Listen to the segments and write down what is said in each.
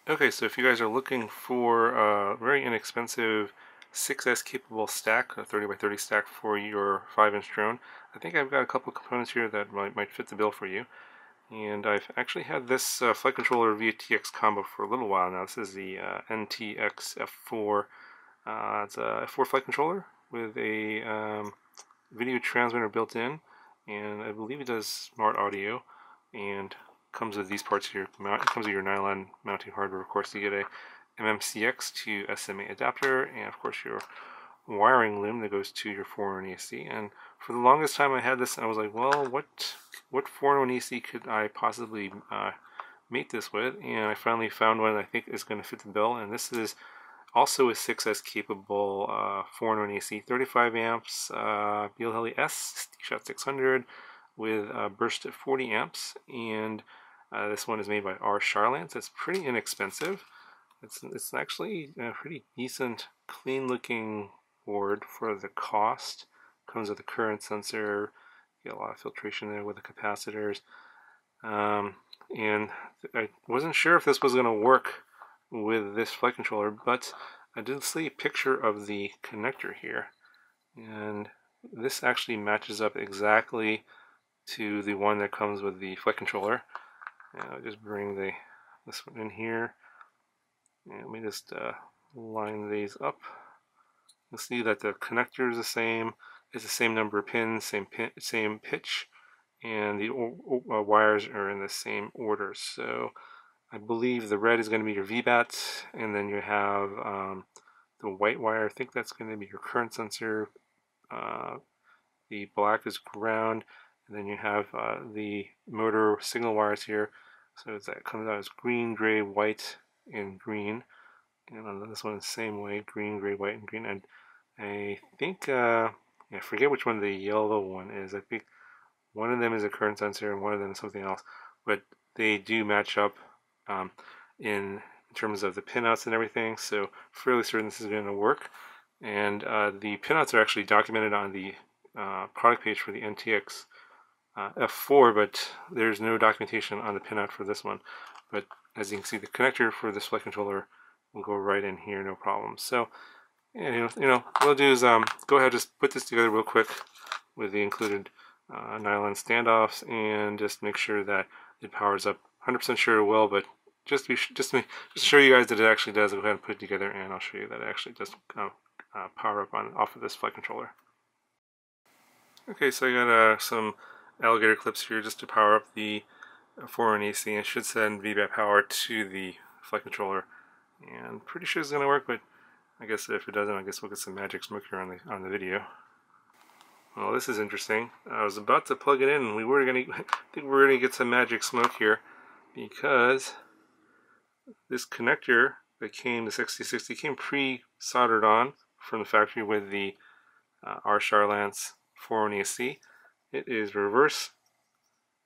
Okay, so if you guys are looking for a very inexpensive 6S capable stack, a 30 by 30 stack for your 5-inch drone, I think I've got a couple of components here that might fit the bill for you. And I've actually had this flight controller via TX combo for a little while now. This is the NTX F4. It's a F4 flight controller with a video transmitter built in, and I believe it does smart audio, and comes with these parts here. It comes with your nylon mounting hardware. Of course, you get a MMCX to SMA adapter, and of course your wiring loom that goes to your 4-in-1 AC. And for the longest time I had this, and I was like, well, what 4-in-1 AC could I possibly mate this with? And I finally found one that I think is going to fit the bill, and this is also a 6S capable 4-in-1 AC, 35 amps, Biel S shot 600 with a burst at 40 amps, and this one is made by R. Charlance. It's pretty inexpensive. It's actually a pretty decent, clean-looking board for the cost. Comes with a current sensor, get a lot of filtration there with the capacitors, and I wasn't sure if this was going to work with this flight controller, but I did see a picture of the connector here, and this actually matches up exactly to the one that comes with the flight controller. And I'll just bring this one in here, and let me just line these up. You'll see that the connector is the same. It's the same number of pins, same pitch, and the wires are in the same order. So I believe the red is going to be your VBAT, and then you have the white wire. I think that's going to be your current sensor. The black is ground, and then you have the motor signal wires here. So that comes out as green, gray, white, and green. And on this one, the same way: green, gray, white, and green. And I think I forget which one the yellow one is. I think one of them is a current sensor, and one of them is something else. But they do match up in terms of the pinouts and everything, so fairly certain this is going to work. And the pinouts are actually documented on the product page for the NTX F4, but there's no documentation on the pinout for this one. But as you can see, the connector for this flight controller will go right in here, no problem. So, yeah, what I'll do is go ahead, just put this together real quick with the included nylon standoffs, and just make sure that it powers up. 100% sure it will, but just to show you guys that it actually does, I'll go ahead and put it together, and I'll show you that it actually does power up off of this flight controller. Okay, so I got some alligator clips here just to power up the 4-in-1 AC, and it should send VBAT power to the flight controller. And pretty sure it's going to work, but I guess if it doesn't, I guess we'll get some magic smoke here on the video. Well, this is interesting. I was about to plug it in, and I think we're gonna get some magic smoke here, because this connector that came, the 6060, came pre-soldered on from the factory with the R. Charlance 4-in-1 AC. It is reversed.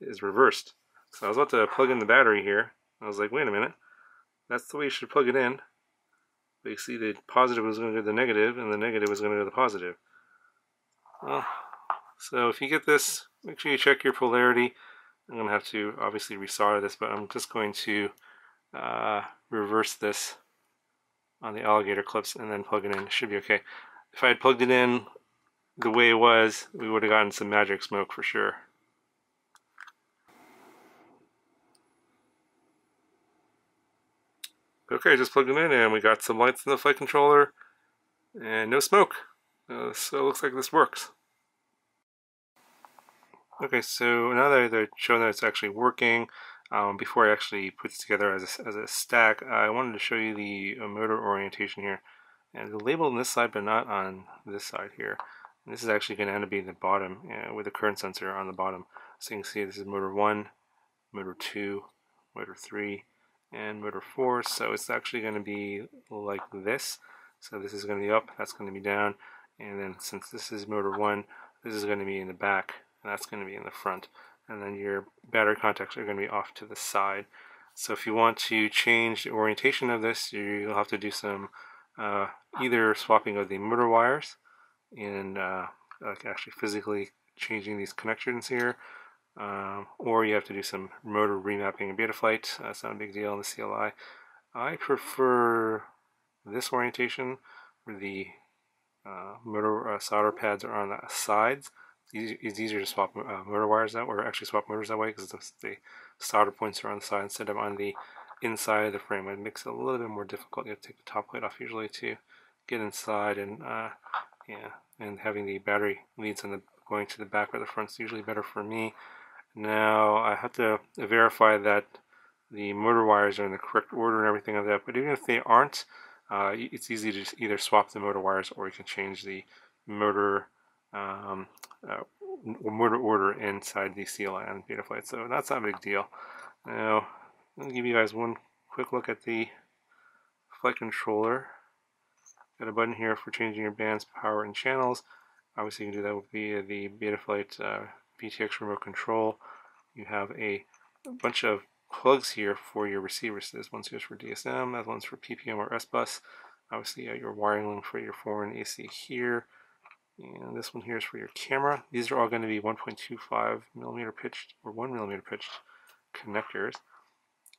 So I was about to plug in the battery here. I was like, wait a minute, that's the way you should plug it in. But you see, the positive was going to go to the negative, and the negative was going to go to the positive. Well, so if you get this, make sure you check your polarity. I'm going to have to obviously resolder this, but I'm just going to reverse this on the alligator clips and then plug it in. It should be okay. If I had plugged it in the way it was, we would have gotten some magic smoke for sure. Okay, just plugged it in, and we got some lights in the flight controller and no smoke. So it looks like this works. Okay, so now that I've shown that it's actually working, before I actually put this together as a stack, I wanted to show you the motor orientation here. And it's labeled on this side, but not on this side here. And this is actually going to end up being the bottom, with the current sensor on the bottom. So you can see this is motor 1, motor 2, motor 3, and motor 4. So it's actually going to be like this. So this is going to be up, that's going to be down, and then since this is motor 1, this is going to be in the back, and that's going to be in the front. And then your battery contacts are going to be off to the side. So if you want to change the orientation of this, you'll have to do some either swapping of the motor wires, and like actually physically changing these connections here, or you have to do some motor remapping in Betaflight. That's not a big deal in the CLI. I prefer this orientation where the motor solder pads are on the sides. It's easier to swap motor wires that way, or actually swap motors that way, because the solder points are on the side instead of on the inside of the frame. It makes it a little bit more difficult. You have to take the top plate off usually to get inside, and yeah, and having the battery leads going to the back or the front is usually better for me. Now I have to verify that the motor wires are in the correct order and everything like that, but even if they aren't, it's easy to just either swap the motor wires, or you can change the motor um, motor order inside the CLI on Betaflight, so that's not a big deal. Now, let me give you guys one quick look at the flight controller. Got a button here for changing your bands, power, and channels. Obviously, you can do that via the Betaflight VTX remote control. You have a bunch of plugs here for your receivers. This one's here for DSM, that one's for PPM or S-Bus. Obviously, your wiring link for your foreign AC here. And this one here is for your camera. These are all going to be 1.25 millimeter pitched or 1 millimeter pitched connectors.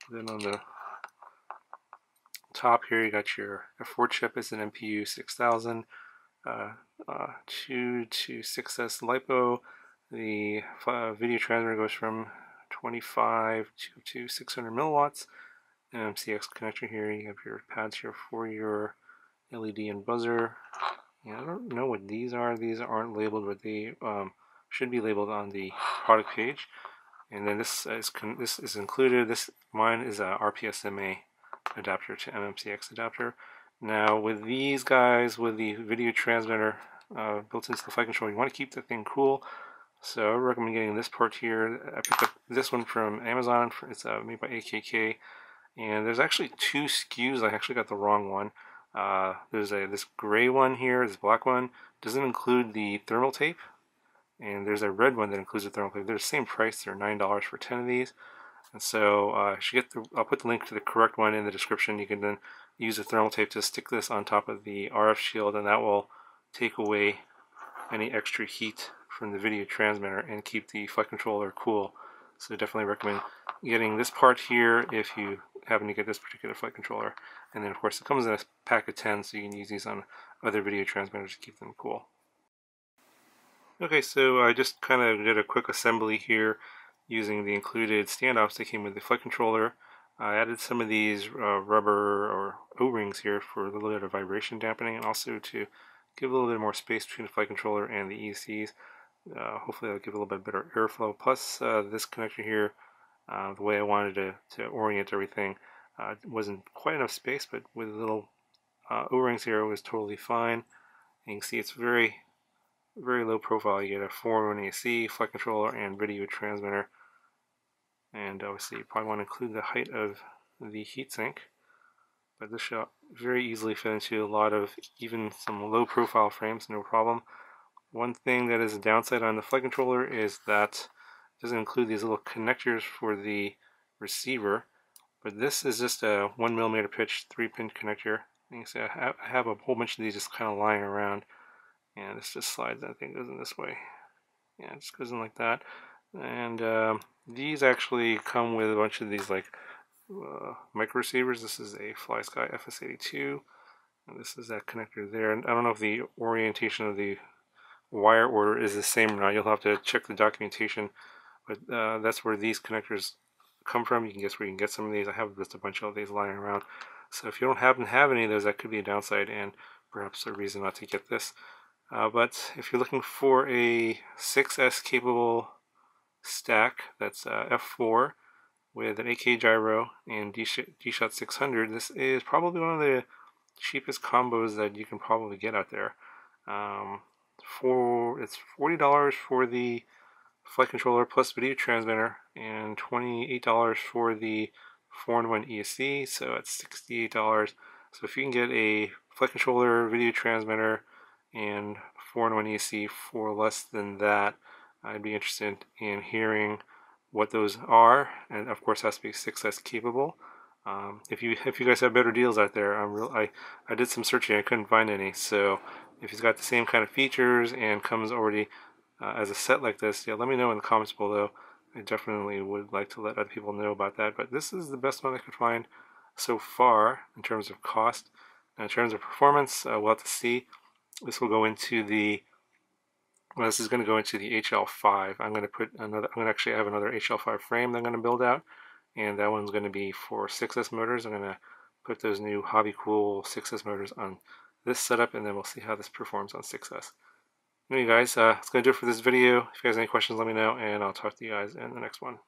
Then on the top here, you got your F4 chip. It's an MPU 6000, 2 to 6S LiPo. The video transmitter goes from 25 to 600 milliwatts. MCX connector here. You have your pads here for your LED and buzzer. Yeah, I don't know what these are. These aren't labeled, but they should be labeled on the product page. And then this is included. Mine is a RPSMA adapter to MMCX adapter. Now with these guys, with the video transmitter built into the flight controller, you want to keep the thing cool. So I recommend getting this part here. I picked up this one from Amazon. It's made by AKK. And there's actually two SKUs. I actually got the wrong one. There's this gray one here, this black one, doesn't include the thermal tape. And there's a red one that includes the thermal tape. They're the same price. They're $9 for 10 of these. And so I'll put the link to the correct one in the description. You can then use the thermal tape to stick this on top of the RF shield, and that will take away any extra heat from the video transmitter and keep the flight controller cool. So I definitely recommend getting this part here if you happen to get this particular flight controller. And then of course it comes in a pack of 10, so you can use these on other video transmitters to keep them cool. Okay, so I just kind of did a quick assembly here using the included standoffs that came with the flight controller. I added some of these rubber or O-rings here for a little bit of vibration dampening, and also to give a little bit more space between the flight controller and the ECs. Hopefully that'll give a little bit better airflow. Plus this connector here, the way I wanted to orient everything, wasn't quite enough space, but with little O-rings here it was totally fine. And you can see it's very low profile. You get a 4-in-1 AC, flight controller, and video transmitter. And obviously you probably want to include the height of the heatsink, but this should very easily fit into a lot of even some low profile frames, no problem. One thing that is a downside on the flight controller is that it doesn't include these little connectors for the receiver, but this is just a 1 millimeter pitch 3-pin connector. You can see I have a whole bunch of these just kind of lying around, and this just slides. I think goes in this way. Yeah, it just goes in like that. And these actually come with a bunch of these like micro receivers. This is a FlySky FS82, and this is that connector there. And I don't know if the orientation of the wire order is the same or not. You'll have to check the documentation, but that's where these connectors come from. You can guess where you can get some of these. I have just a bunch of these lying around. So if you don't happen to have any of those, that could be a downside and perhaps a reason not to get this. But if you're looking for a 6S capable stack, that's F4 with an 8K gyro and D-Shot 600, this is probably one of the cheapest combos that you can probably get out there. It's $40 for the flight controller plus video transmitter, and $28 for the 4-in-1 ESC, so it's $68. So if you can get a flight controller, video transmitter, and 4-in-1 ESC for less than that, I'd be interested in hearing what those are, and of course it has to be 6S capable. If you guys have better deals out there, I did some searching, I couldn't find any. So if it's got the same kind of features and comes already as a set like this, yeah, let me know in the comments below. I definitely would like to let other people know about that. But this is the best one I could find. so far in terms of cost. Now, in terms of performance, we'll have to see. This will go into the this is going to go into the HL5. I'm going to actually have another HL5 frame that I'm going to build out, and that one's going to be for 6S motors. I'm going to put those new Hobby Cool 6S motors on this setup, and then we'll see how this performs on 6S. Anyway, guys, that's going to do it for this video. If you guys have any questions, let me know, and I'll talk to you guys in the next one.